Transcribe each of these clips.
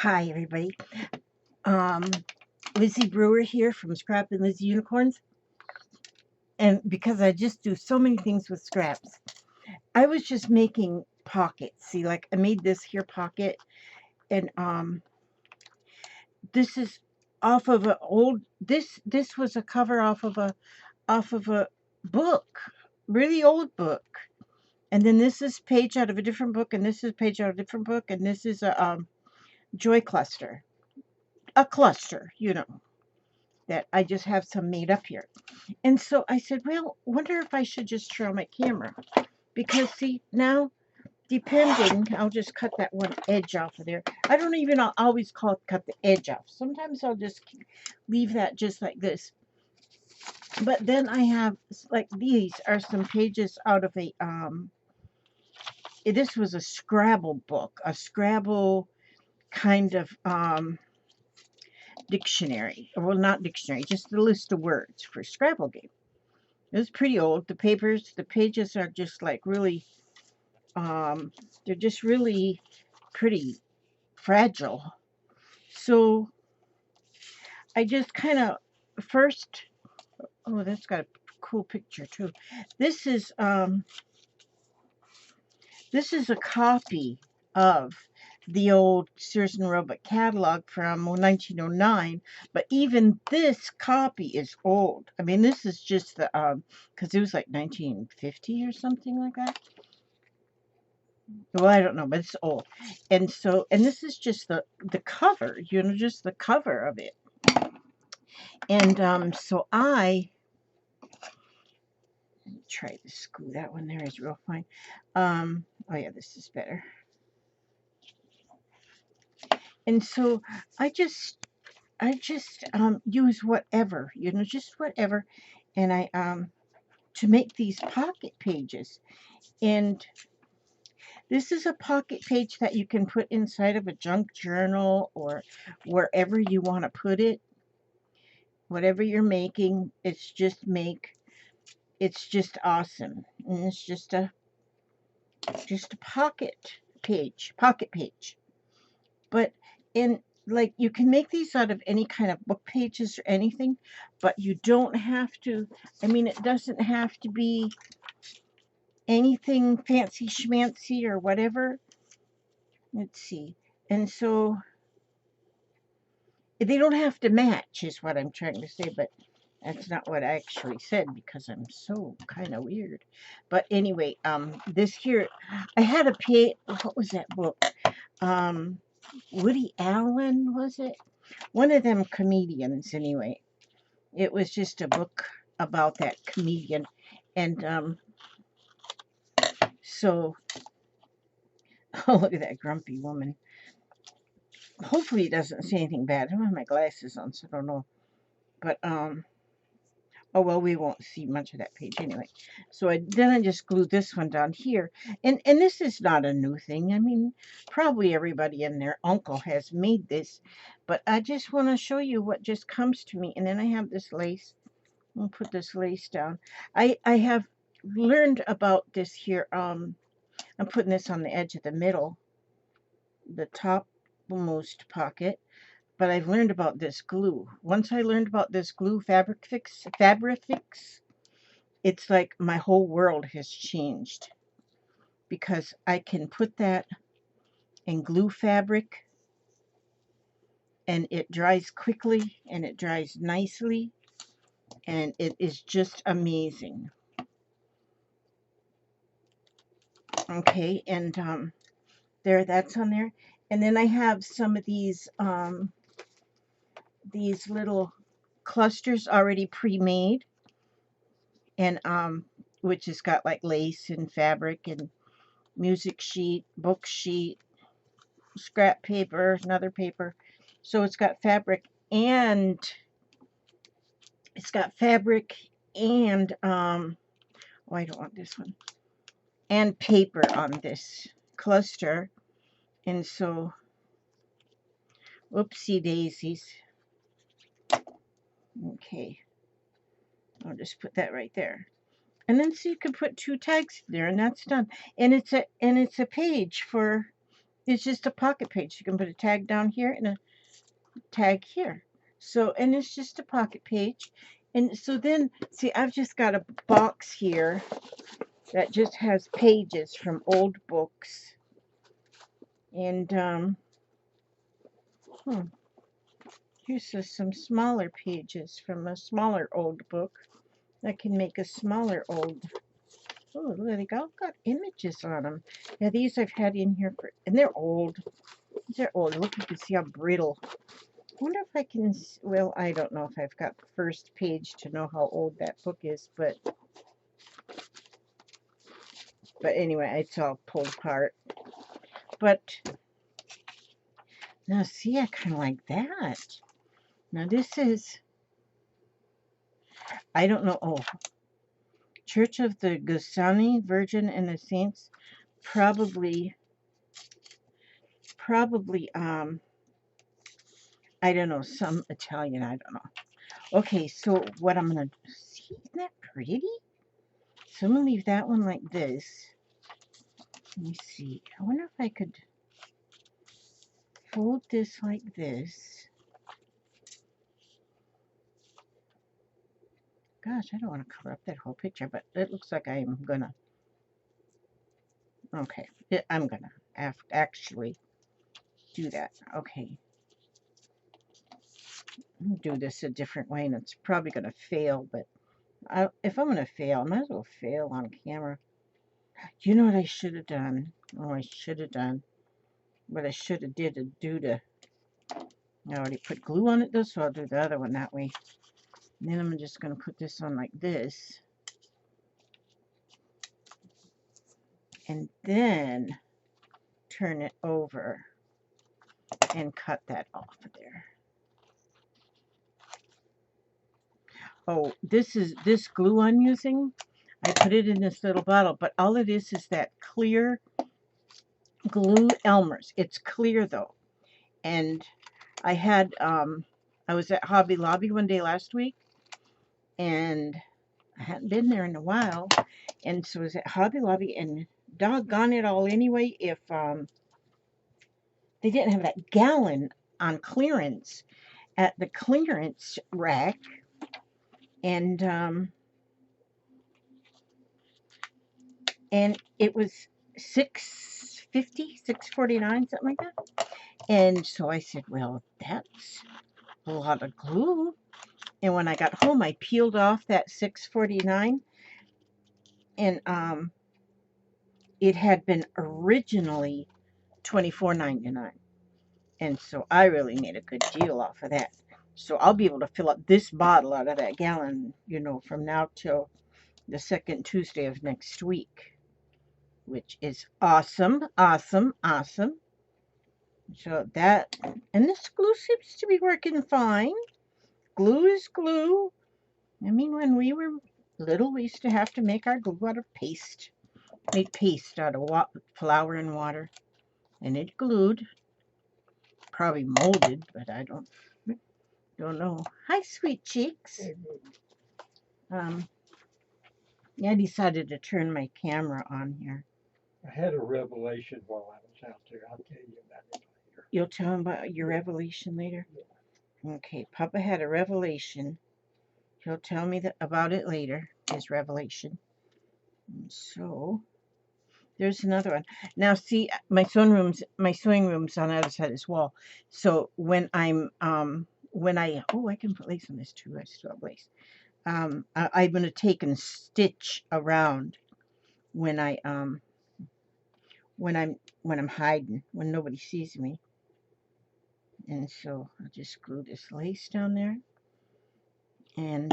Hi, everybody. Um, Lizzie Brewer here from Scrap and Lizzie Unicorns. And because I just do so many things with scraps, I was just making pockets. See, like I made this here pocket, and this is off of a old. This was a cover off of a book, really old book. And then this is page out of a different book, and this is page out of a different book, and this is a joy cluster, a cluster, that I just have some made up here. And so I said, well, wonder if I should just show my camera. Because see, now depending, I'll just cut that one edge off of there. I don't even always cut the edge off. Sometimes I'll just leave that just like this. But then I have, like, these are some pages out of this was a Scrabble book, a Scrabble kind of dictionary. Well, not dictionary, just a list of words for Scrabble game. It was pretty old. The pages are just like really, they're just really pretty fragile. So I just kind of first, oh, that's got a cool picture too. This is, this is a copy of the old Sears and Roebuck catalog from 1909, but even this copy is old. I mean, this is just the, because it was like 1950 or something like that. Well, I don't know, but it's old. And so, and this is just the cover, just the cover of it. And so I try to screw that one there is real fine. Oh yeah, this is better. And so I just use whatever, just whatever, and I to make these pocket pages. And this is a pocket page that you can put inside of a junk journal or wherever you want to put it. Whatever you're making, it's just awesome. And it's just a pocket page. But in, like, you can make these out of any kind of book pages or anything, but you don't have to, I mean, it doesn't have to be anything fancy schmancy or whatever. Let's see. And so they don't have to match is what I'm trying to say, but that's not what I actually said because I'm so kind of weird. But anyway, this here, I had a what was that book? Woody Allen, was it? One of them comedians, anyway. It was just a book about that comedian. And so, oh, look at that grumpy woman. Hopefully it doesn't say anything bad. I don't have my glasses on, so I don't know. But, oh, well, we won't see much of that page anyway. So then I just glued this one down here. And this is not a new thing. I mean, probably everybody and their uncle has made this. But I just want to show you what just comes to me. And then I have this lace. I'll put this lace down. I have learned about this here. I'm putting this on the edge of the middle, the topmost pocket. But I've learned about this glue. Once I learned about this glue, Fabrifix, it's like my whole world has changed because I can put that in glue fabric and it dries quickly and it dries nicely and it is just amazing. Okay, and there, that's on there. And then I have some of these little clusters already pre-made, and which has got like lace and fabric and music sheet, book sheet, scrap paper, another paper. So it's got fabric and oh, I don't want this one, and paper on this cluster. And so, whoopsie daisies. Okay, I'll just put that right there. And then so you can put 2 tags there and that's done. And it's a page for It's just a pocket page. You can put a tag down here and a tag here. So, and it's just a pocket page. And so then, see, I've just got a box here that just has pages from old books. And here's just some smaller pages from a smaller old book that can make a smaller old. Oh, look, they all got images on them. Yeah, these I've had in here for, and they're old. They're old. Look, you can see how brittle. I wonder if I can, well, I don't know if I've got the first page to know how old that book is, but anyway, it's all pulled apart. But now, see, I kind of like that. Now, this is, I don't know, oh, Church of the Gotc, Virgin and the Saints, probably, I don't know, some Italian, I don't know. Okay, so what I'm going to, see, isn't that pretty? So I'm going to leave that one like this. Let me see, I wonder if I could fold this like this. Gosh, I don't want to cover up that whole picture, but it looks like I'm gonna. Okay, I'm gonna actually do that. Okay, do this a different way, and it's probably gonna fail. But if I'm gonna fail, I might as well fail on camera. You know what I should have done? Oh, I should have done what I should have did to do to. I already put glue on it though, so I'll do the other one that way. And then I'm just gonna put this on like this, and then turn it over and cut that off of there. Oh, this glue I'm using. I put it in this little bottle, but all it is that clear glue Elmer's. It's clear though. And I had I was at Hobby Lobby one day last week, and I hadn't been there in a while, and so I was at Hobby Lobby, and doggone it all anyway, if they didn't have that gallon on clearance at the clearance rack, and it was $6.50, $6.49, something like that. And so I said, well, that's a lot of glue. And when I got home, I peeled off that $6.49, and it had been originally $24.99. And so I really made a good deal off of that. So I'll be able to fill up this bottle out of that gallon, you know, from now till the second Tuesday of next week, which is awesome, awesome, awesome. So that, and this glue seems to be working fine. Glue is glue. I mean, when we were little, we used to have to make our glue out of paste. Made paste out of flour and water. And it glued. Probably molded, but I don't know. Hi, sweet cheeks. Yeah, I decided to turn my camera on here. I had a revelation while I was out there. I'll tell you about it later. You'll tell him about your revelation later? Yeah. Okay, Papa had a revelation. He'll tell me about it later, his revelation. And so, there's another one. Now, see, my sewing room's on the other side of this wall. So, when I'm, oh, I can put lace on this too. I still have lace. I'm going to take and stitch around when I'm hiding, when nobody sees me. And so I'll just glue this lace down there. And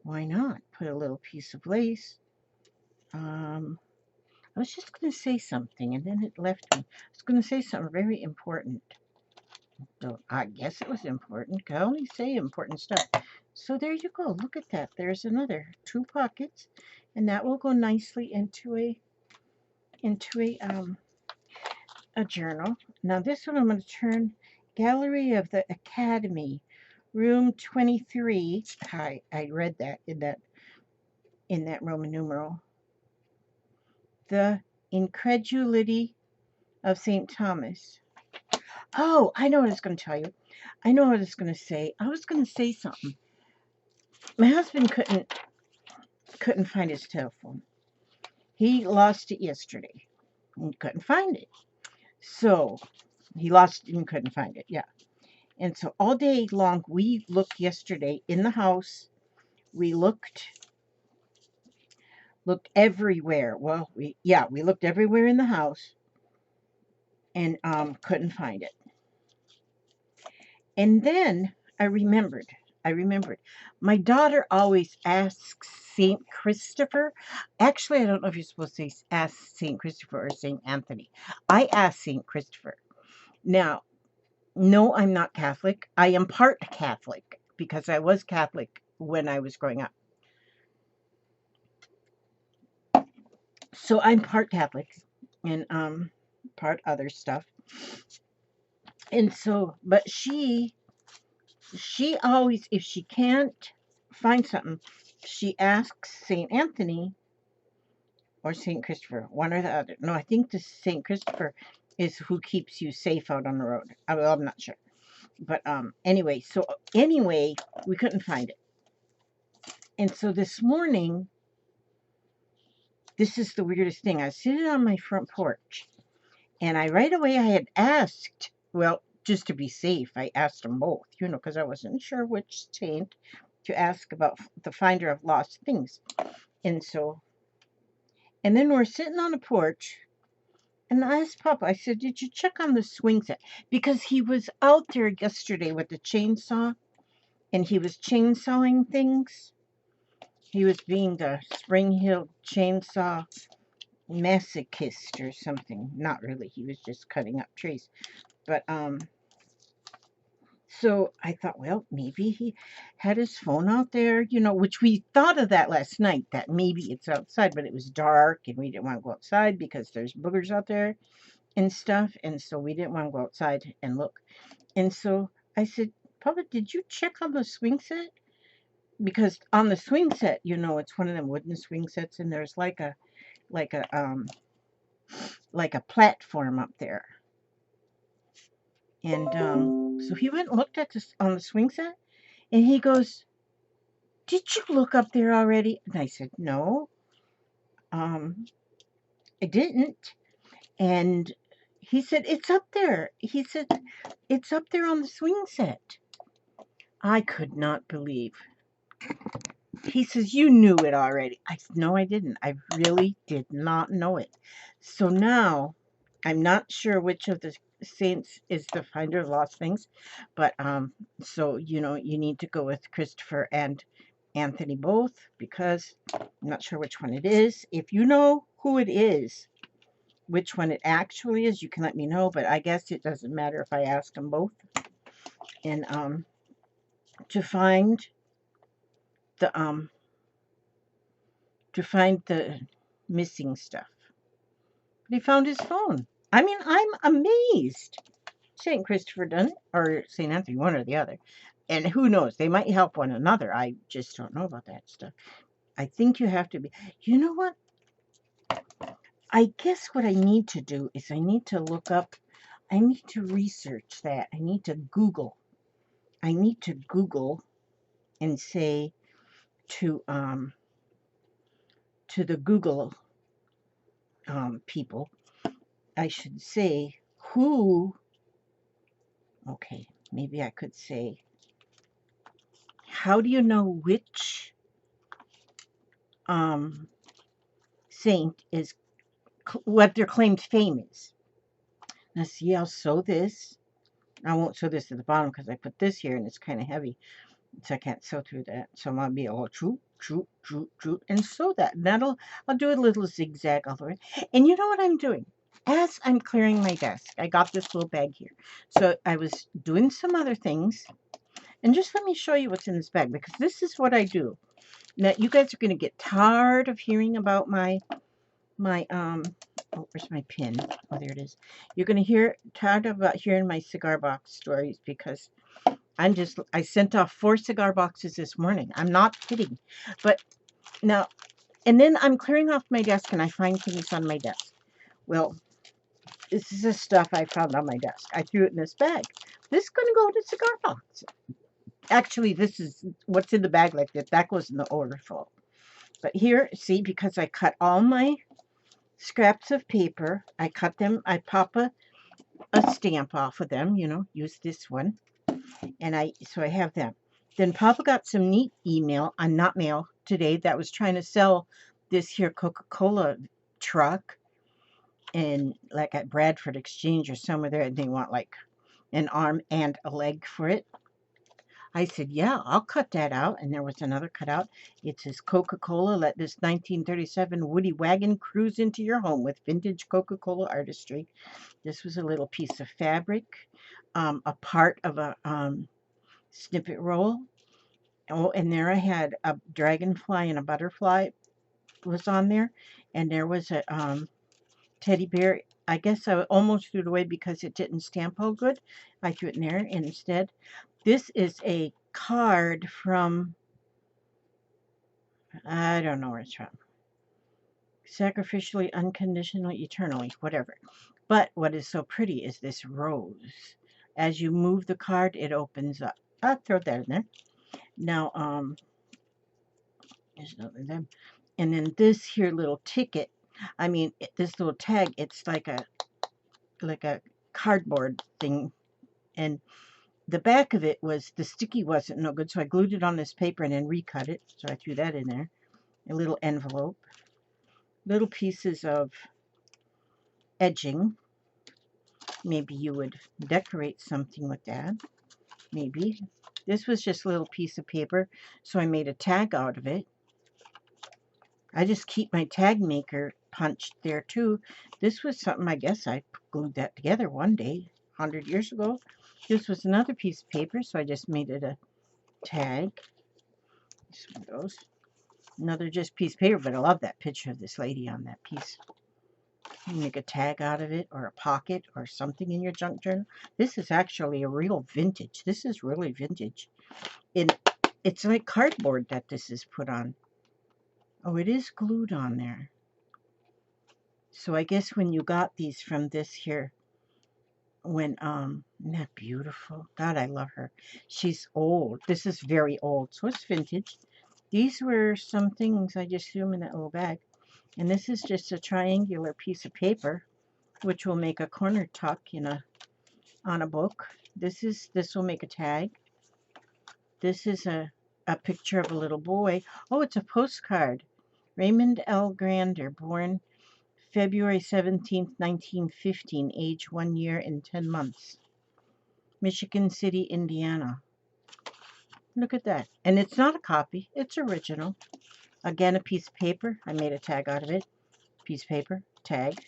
why not put a little piece of lace? I was just going to say something, and then it left me. I was going to say something very important. So I guess it was important. I only say important stuff. So there you go. Look at that. There's another 2 pockets, and that will go nicely into a journal. Now this one I'm going to turn Gallery of the Academy, room 23. I read that in that Roman numeral. The incredulity of St. Thomas. Oh, I know what I was going to tell you. I know what I was going to say. I was going to say something. My husband couldn't find his telephone. He lost it yesterday and couldn't find it. So he lost it and couldn't find it. Yeah. And so all day long we looked yesterday in the house. We looked everywhere. Well, we looked everywhere in the house and couldn't find it. And then I remembered. My daughter always asks St. Christopher. Actually, I don't know if you're supposed to ask St. Christopher or St. Anthony. I ask St. Christopher. Now, no, I'm not Catholic. I am part Catholic because I was Catholic when I was growing up. So I'm part Catholic and part other stuff. And so, but she always, if she can't find something, she asks St. Anthony or St. Christopher, one or the other. No, I think the St. Christopher is who keeps you safe out on the road. Well, I'm not sure. But anyway, we couldn't find it. And so this morning, this is the weirdest thing. I was sitting on my front porch, and right away I had asked, well, just to be safe, I asked them both, because I wasn't sure which saint to ask about the finder of lost things. And then we're sitting on the porch, and I asked Papa, I said, did you check on the swing set? Because he was out there yesterday with the chainsaw, and he was chainsawing things. He was being the Spring Hill chainsaw masochist or something. Not really. He was just cutting up trees. But so I thought, well, maybe he had his phone out there, which we thought of that last night, that maybe it's outside, but it was dark and we didn't want to go outside because there's boogers out there and stuff. And so we didn't want to go outside and look. And so I said, Papa, did you check on the swing set? Because on the swing set, it's one of them wooden swing sets, and there's like a platform up there. And so he went and looked at this on the swing set, and he goes, did you look up there already? And I said, no, I didn't. And he said, it's up there. He said, it's up there on the swing set. I could not believe. He says, you knew it already. I said, no, I didn't. I really did not know it. So now, I'm not sure which of the saints is the finder of lost things, but so, you need to go with Christopher and Anthony both, because I'm not sure which one it is. If you know who it is, which one it actually is, you can let me know, but I guess it doesn't matter if I ask them both. And to find the missing stuff. But he found his phone. I mean, I'm amazed. St. Christopher done it, or St. Anthony, one or the other. And who knows, they might help one another. I just don't know about that stuff. I think you have to be, you know what? I guess what I need to do is I need to look up, I need to research that. I need to Google. And say to the Google people, I should say okay, maybe I could say, how do you know which saint is what their claimed fame is? Now see, I'll sew this. I won't sew this at the bottom because I put this here and it's kind of heavy, so I can't sew through that. So I'm gonna be all true, and sew that. And I'll do a little zigzag all the way. And you know what I'm doing? As I'm clearing my desk, I got this little bag here. So I was doing some other things, and just let me show you what's in this bag, because this is what I do. Now you guys are gonna get tired of hearing about my oh, where's my pin? Oh, there it is. You're going to tired about hearing my cigar box stories, because I sent off 4 cigar boxes this morning. I'm not kidding. But now, and then I'm clearing off my desk and I find things on my desk. Well, this is the stuff I found on my desk. I threw it in this bag. This is going to go in a cigar box. Actually, this is what's in the bag like that. That goes in the overflow. But here, see, because I cut all my scraps of paper, I cut them, I pop a stamp off of them, you know, use this one. And so I have them. Then Papa got some neat email, not mail today, that was trying to sell this here Coca-Cola truck and like at Bradford Exchange or somewhere there, and they want like an arm and a leg for it. I said, yeah, I'll cut that out. And there was another cutout. It says Coca-Cola, let this 1937 Woody wagon cruise into your home with vintage Coca-Cola artistry. This was a little piece of fabric, a part of a snippet roll. Oh, and there I had a dragonfly and a butterfly was on there. And there was a teddy bear. I guess I almost threw it away because it didn't stamp all good. I threw it in there instead. This is a card from, I don't know where it's from. Sacrificially, unconditionally, eternally, whatever. But what is so pretty is this rose. As you move the card, it opens up. I'll throw that in there. Now, there's another them. And then this here little ticket, I mean, this little tag, it's like a cardboard thing. And the back of it was, the sticky wasn't no good, so I glued it on this paper and then recut it. So I threw that in there. A little envelope. Little pieces of edging. Maybe you would decorate something with that. Maybe. This was just a little piece of paper, so I made a tag out of it. I just keep my tag maker punched there too. This was something, I guess I glued that together one day, 100 years ago. This was another piece of paper, so I just made it a tag. This one goes. Another just piece of paper, but I love that picture of this lady on that piece. You make a tag out of it, or a pocket, or something in your junk journal. This is actually a real vintage. This is really vintage. It's like cardboard that this is put on. Oh, it is glued on there. So I guess when you got these from this here, when, isn't that beautiful? God, I love her. She's old. This is very old, so it's vintage. These were some things I just threw in that little bag. And this is just a triangular piece of paper, which will make a corner tuck on a book. This will make a tag. This is a picture of a little boy. Oh, it's a postcard. Raymond L. Grander, born February 17th, 1915, age 1 year and 10 months. Michigan City, Indiana. Look at that. And it's not a copy, it's original. Again, a piece of paper. I made a tag out of it. Piece of paper, tag.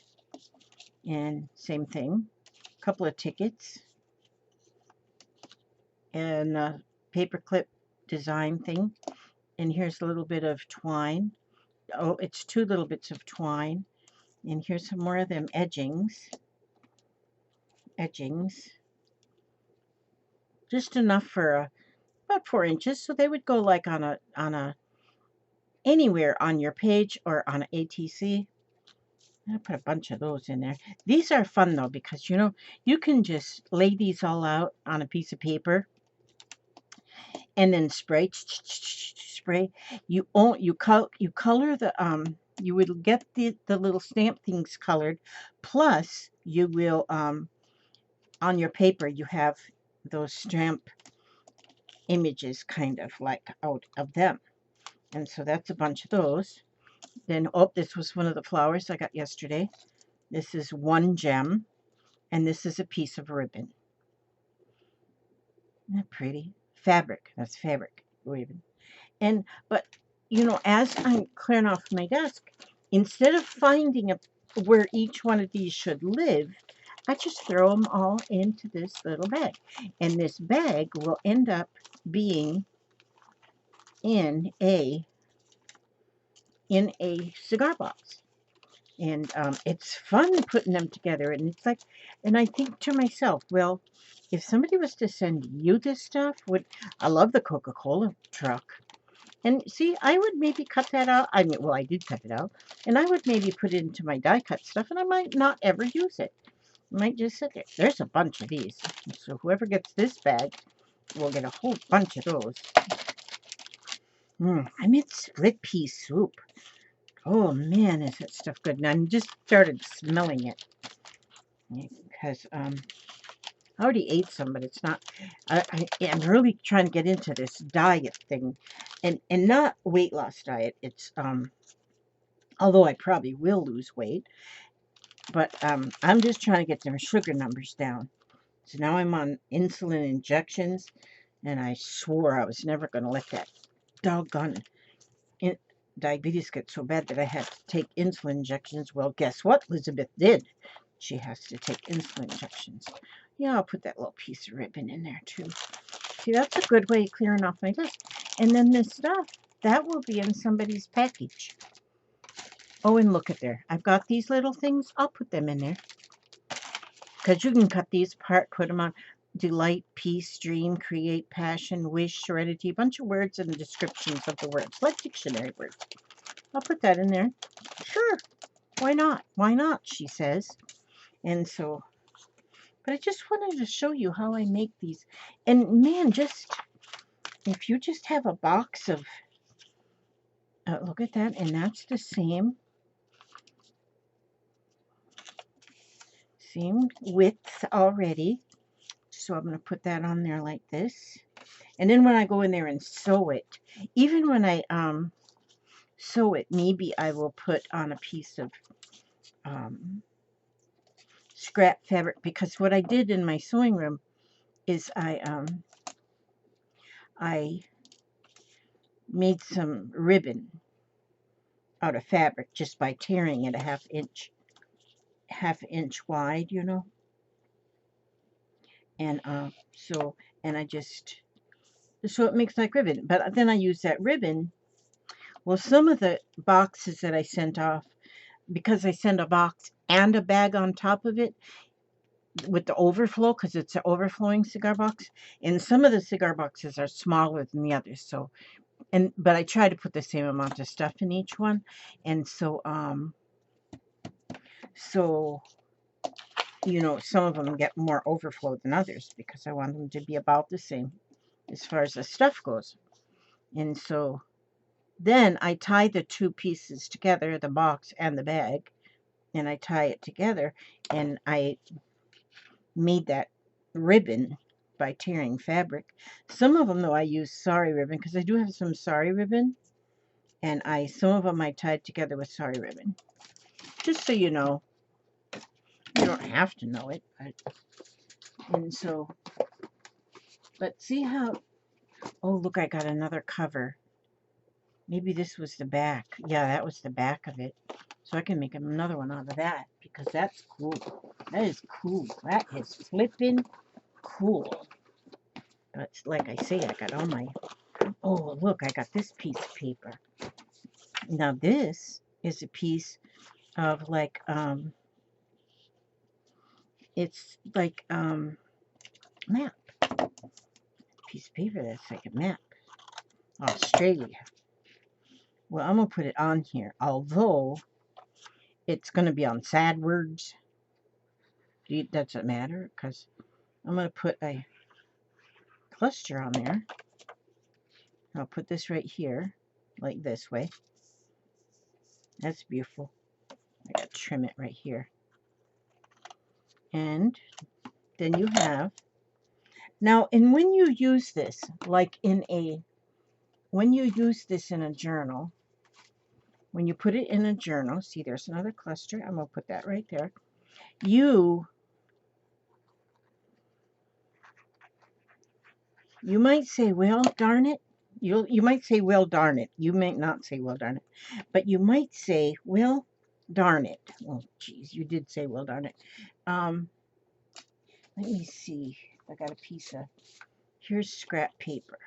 And same thing. A couple of tickets. And a paperclip design thing. And here's a little bit of twine. Oh, it's 2 little bits of twine. And here's some more of them edgings. Just enough for about 4 inches, so they would go like on a anywhere on your page or on an ATC. I put a bunch of those in there. These are fun though, because you can just lay these all out on a piece of paper and then spray. You color the you would get the little stamp things colored, plus you will on your paper you have those stamp images kind of like out of them. And so that's a bunch of those. Then, oh, this was one of the flowers I got yesterday. This is one gem, and this is a piece of ribbon. Isn't that pretty? Fabric. That's fabric ribbon. But as I'm clearing off my desk, instead of finding where each one of these should live, I just throw them all into this little bag. And this bag will end up being in a cigar box. And it's fun putting them together. And it's like, and I think to myself, well, if somebody was to send you this stuff, I love the Coca-Cola truck. And see, I would maybe cut that out. I mean, well, I did cut it out. And I would maybe put it into my die cut stuff, and I might not ever use it. It might just sit there. There's a bunch of these. So whoever gets this bag will get a whole bunch of those. I made split pea soup. Oh man, is that stuff good? And I just started smelling it because I already ate some, but it's not. I'm really trying to get into this diet thing, and not weight loss diet. It's although I probably will lose weight, but I'm just trying to get them sugar numbers down. So now I'm on insulin injections, and I swore I was never going to let that doggone diabetes get so bad that I had to take insulin injections. Well, guess what Elizabeth did? She has to take insulin injections. Yeah, I'll put that little piece of ribbon in there too. See, that's a good way of clearing off my list. And then this stuff, that will be in somebody's package. Oh, and look at there. I've got these little things. I'll put them in there. Because you can cut these apart, put them on delight, peace, dream, create, passion, wish, serenity, a bunch of words and descriptions of the words, like dictionary words. I'll put that in there. Sure, why not? Why not, she says. And so, but I just wanted to show you how I make these. And man, just, if you just have a box of, look at that, and that's the same width already. So I'm going to put that on there like this. And then when I go in there and sew it, even when I sew it, maybe I will put on a piece of scrap fabric, because what I did in my sewing room is I made some ribbon out of fabric just by tearing it a half inch wide, you know. And so I just, so it makes like ribbon. But then I use that ribbon. Well, some of the boxes that I sent off, because I send a box and a bag on top of it with the overflow, because it's an overflowing cigar box, and some of the cigar boxes are smaller than the others. So, but I try to put the same amount of stuff in each one, and so you know, some of them get more overflow than others because I want them to be about the same as far as the stuff goes. And so then I tie the two pieces together, the box and the bag, and I tie it together, and I made that ribbon by tearing fabric. Some of them, though, I use sari ribbon because I do have some sari ribbon, and some of them I tied together with sari ribbon. Just so you know, you don't have to know it, but, and so, let's see how, oh, look, I got another cover. Maybe this was the back. Yeah, that was the back of it. So I can make another one out of that because that's cool. That is cool. That is flipping cool. But like I say, I got all my, oh, look, I got this piece of paper. Now this is a piece of like, it's like, map. Piece of paper that's like a map. Australia. Well, I'm going to put it on here, although it's going to be on sad words. Doesn't matter, because I'm going to put a cluster on there. I'll put this right here, like this way. That's beautiful. I got to trim it right here. And then you have, now, and when you use this, like when you use this in a journal, when you put it in a journal, see, there's another cluster. I'm going to put that right there. You might say, well, darn it. You might say, well, darn it. You may not say, well, darn it. But you might say, well, darn it. Oh, geez, you did say, well, darn it. Let me see. I got a piece of, here's scrap paper.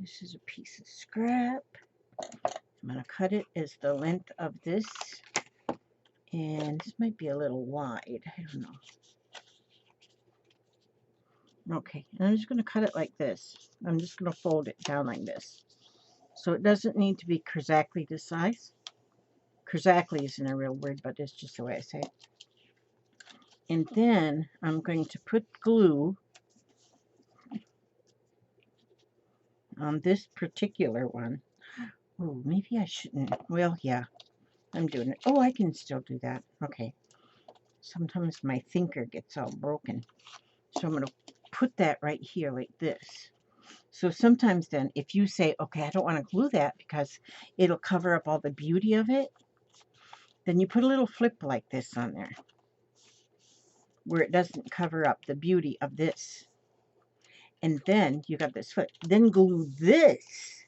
This is a piece of scrap. I'm going to cut it as the length of this. And this might be a little wide. I don't know. Okay, and I'm just going to cut it like this. I'm just going to fold it down like this. So it doesn't need to be exactly this size. Exactly isn't a real word, but it's just the way I say it. And then I'm going to put glue on this particular one. Oh, maybe I shouldn't. Well, yeah, I'm doing it. Oh, I can still do that. Okay. Sometimes my thinker gets all broken. So I'm going to put that right here like this. So sometimes then, if you say, okay, I don't want to glue that because it'll cover up all the beauty of it, then you put a little flip like this on there where it doesn't cover up the beauty of this. And then you got this flip. Then glue this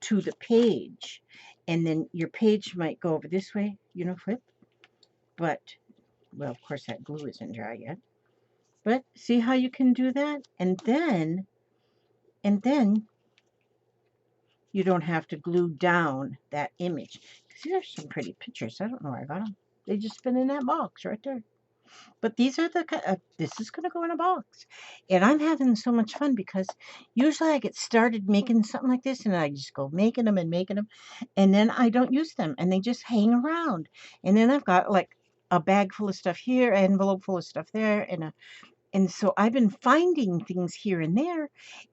to the page. And then your page might go over this way, you know, flip. But, well, of course that glue isn't dry yet. But see how you can do that? And then you don't have to glue down that image. See, there's some pretty pictures. I don't know where I got them. They just been in that box right there. But these are the, this is going to go in a box. And I'm having so much fun because usually I get started making something like this and I just go making them and making them. And then I don't use them and they just hang around. And then I've got like a bag full of stuff here, an envelope full of stuff there. And so I've been finding things here and there.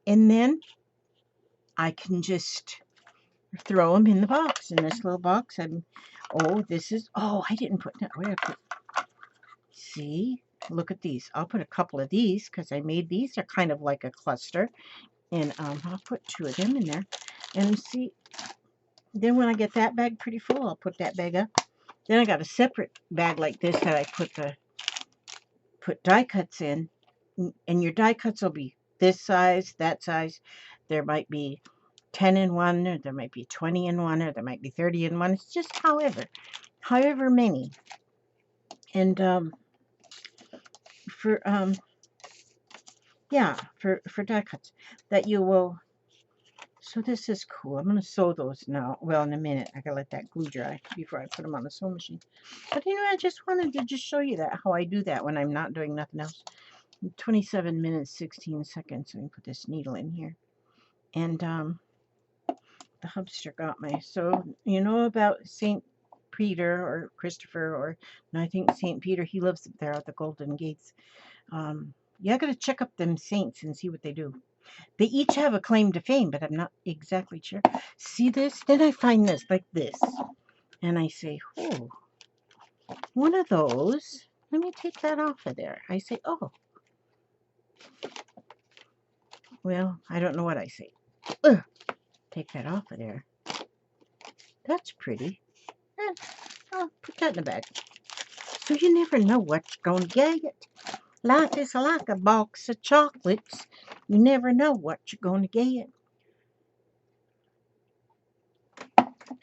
And then I can just throw them in the box, in this little box. And oh, this is, oh, I didn't put, no, where did I put, see, look at these. I'll put a couple of these because I made these. They're kind of like a cluster. And I'll put 2 of them in there. And see, then when I get that bag pretty full, I'll put that bag up. Then I got a separate bag like this that I put die cuts in. And your die cuts will be this size, that size. There might be 10 in one, or there might be 20 in one, or there might be 30 in one. It's just however many. And for yeah, for die cuts that you will. So this is cool. I'm going to sew those now. Well, in a minute. I got to let that glue dry before I put them on the sewing machine. But you know, I just wanted to just show you that, how I do that when I'm not doing nothing else. 27 minutes, 16 seconds. So I can put this needle in here. And the hubster got me. So, you know about St. Peter or Christopher, or no, I think St. Peter, he lives up there at the Golden Gates. Yeah, I got to check up them saints and see what they do. They each have a claim to fame, but I'm not exactly sure. See this? Then I find this, like this. And I say, oh, one of those. Let me take that off of there. I say, oh. Well, I don't know what I say. Ugh, take that off of there. That's pretty. I'll put that in the bag. So you never know what you're going to get. Life is like a box of chocolates. You never know what you're going to get.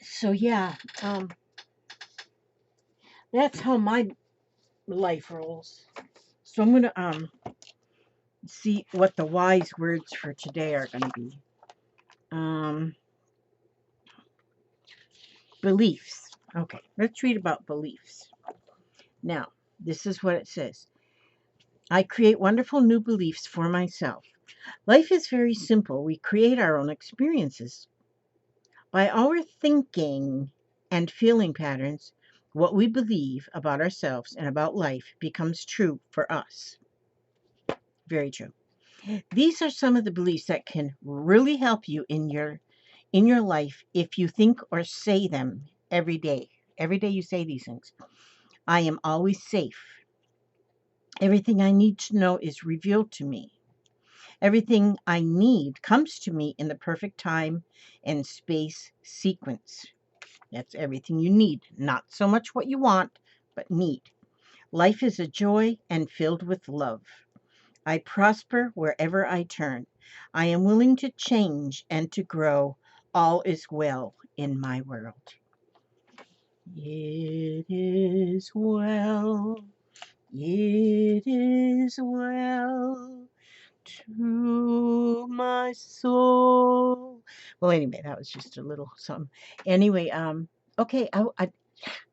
So yeah, that's how my life rolls. So I'm going to see what the wise words for today are going to be. Beliefs. Okay, let's read about beliefs. Now, this is what it says. I create wonderful new beliefs for myself. Life is very simple. We create our own experiences. By our thinking and feeling patterns, what we believe about ourselves and about life becomes true for us. Very true. These are some of the beliefs that can really help you in your life if you think or say them every day. Every day you say these things. I am always safe. Everything I need to know is revealed to me. Everything I need comes to me in the perfect time and space sequence. That's everything you need. Not so much what you want, but need. Life is a joy and filled with love. I prosper wherever I turn. I am willing to change and to grow. All is well in my world. It is well. It is well to my soul. Well, anyway, that was just a little something. Anyway, okay, I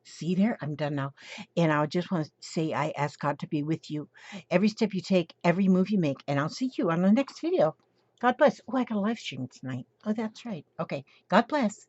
see there, I'm done now. And I just want to say I ask God to be with you every step you take, every move you make, and I'll see you on the next video. God bless. Oh, I got a live stream tonight. Oh, that's right. Okay. God bless.